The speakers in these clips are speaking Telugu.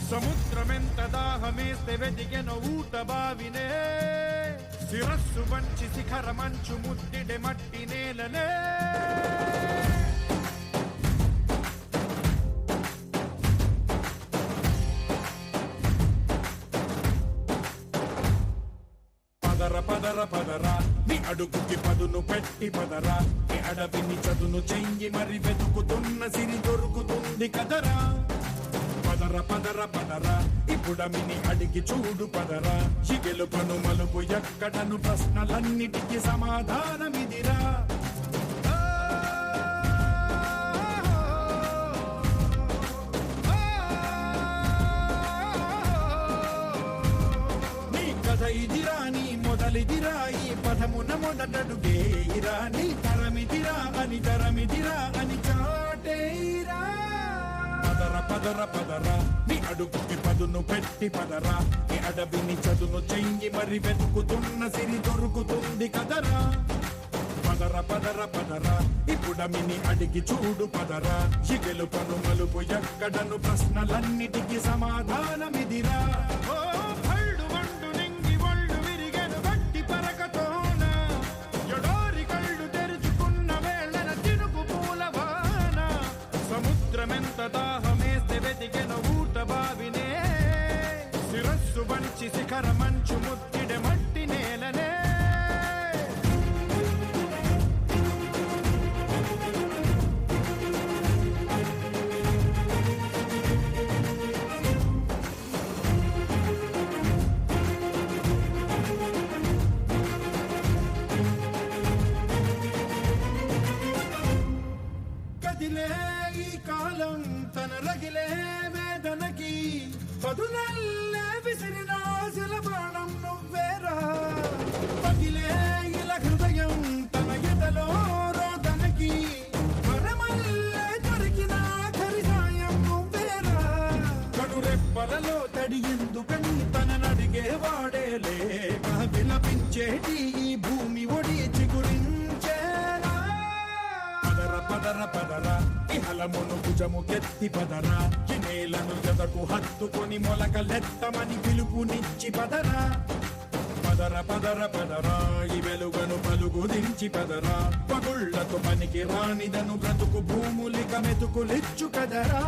సముద్రమెంత దాహమేస్తే వెదిగెను ఊట బావినే శిరస్సు వంచి శిఖర మంచు ముద్దిడె మట్టి నేలనే పదర పదర పదరా నీ అడుగుకి పదును పెట్టి పదరా నీ అడవిని చదును చెయ్యి మరి వెతుకుతున్న సిరి దొరుకుతుంది కదరా పదర పదర పదరా ఇప్పుడమిని అడిగి చూడు పదరా ఈ గెలుపను మలుపు ఎక్కడను ప్రశ్నలన్నిటికీ సమాధానమిదిరా నీ కథ ఇదిరా నీ మొదలిదిరా ఈ పదమున మొదటడుగేయిరా నీ తరమిదిరా అని తరమిదిరా అని చాటేయిరా పదర పదర పదరా నీ అడుగుకి పదును పెట్టి పదరా నీ అడవిని చదును చెయ్యి మరి వెతుకుతున్న సిరి దొరుకుతుంది కదరా పదర పదర పదరా ఇప్పుడమిని అడిగి చూడు పదరా ఈ గెలుపను మలుపు ఎక్కడను ప్రశ్నలన్నిటికీ సమాధానమిదిరా ఓ భళ్ళు వండు నింగి ఒళ్ళు విరిగెను గట్టి పరకతోన ఎడారి కళ్ళు తెరుచుకున్న వేళన తినుకు పూలవాన సముద్రమెంత దాహమేస్తే వెతికెను ఊట బావినే శిరస్సు వంచి శిఖర మంచు ముద్దిడె మట్టి నేలనే కదిలే ఈ కాలం తన రగిలే వేదనకి పదునల్లే విసిరినాశల బాణం నువ్వేరా పగిలే ఇలా హృదయం తన ఎదలో రోదనకి పరమల్లే దొరికిన ఖరిసాయం నువ్వేరా కడురెప్పలలో తడి ఎందుకని తననడిగే వాడేలే విలపించేటి ఈ భూమి ఒడి చిగురించేరా పదర పదరా ఇహలమును భుజము కెత్తి పదరా ఈ నేలను ఎదకు హత్తుకొని మొలకలెత్తమని పిలుపునిచ్చి పదరా పదర పదర పదరా ఈ వెలుగను పలుగు దించి పదరా పగుళ్లతో పనికి రానిదను బ్రతుకు భూములిక మెతుకులిచ్చు కదరా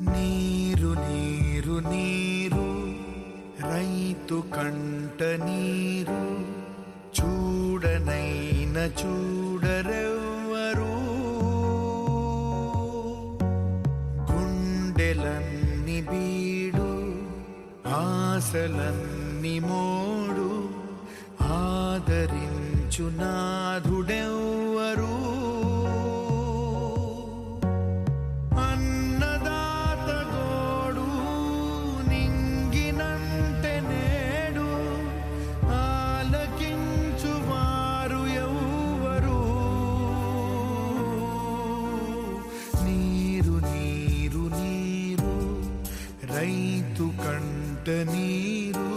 నీరు నీరు నీరు రైతు కంట నీరు చూడనైన చూడరెవ్వరు గుండెలన్ని బీడు ఆశలన్ని మోడు ఆదరించు నాథుడెవ్వరు రైతు కంట నీరు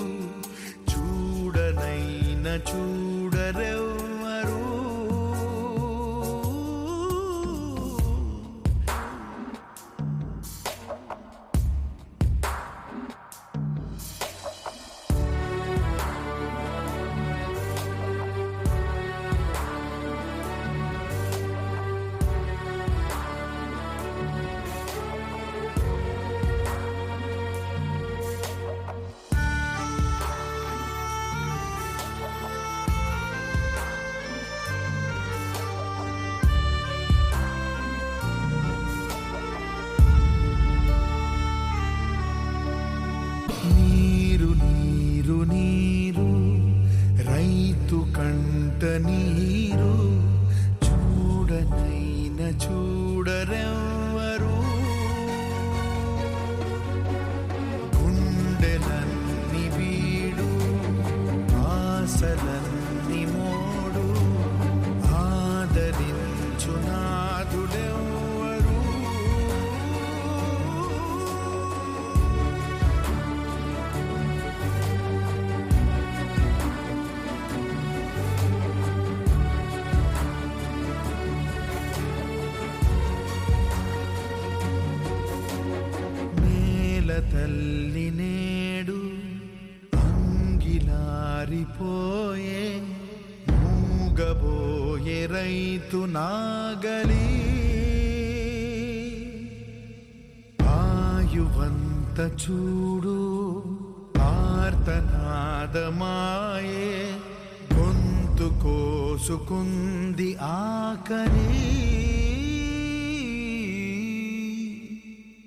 చూడనైన చూడరెవ్వరు నీరు నీరు నీరు రైతు కంట నీరు చూడనైన చూడరెవ్వరు గుండెలన్ని ఆశలన్ని మోడు ఆదరించు నాదుడెవ్వరు నేల తల్లి నేడు అంగిలారిపోయే మూగబోయే రైతు నాగలి ఆయువంత చూడు ఆర్తనాదమాయే గొంతు కోసుకుంది ఆకలి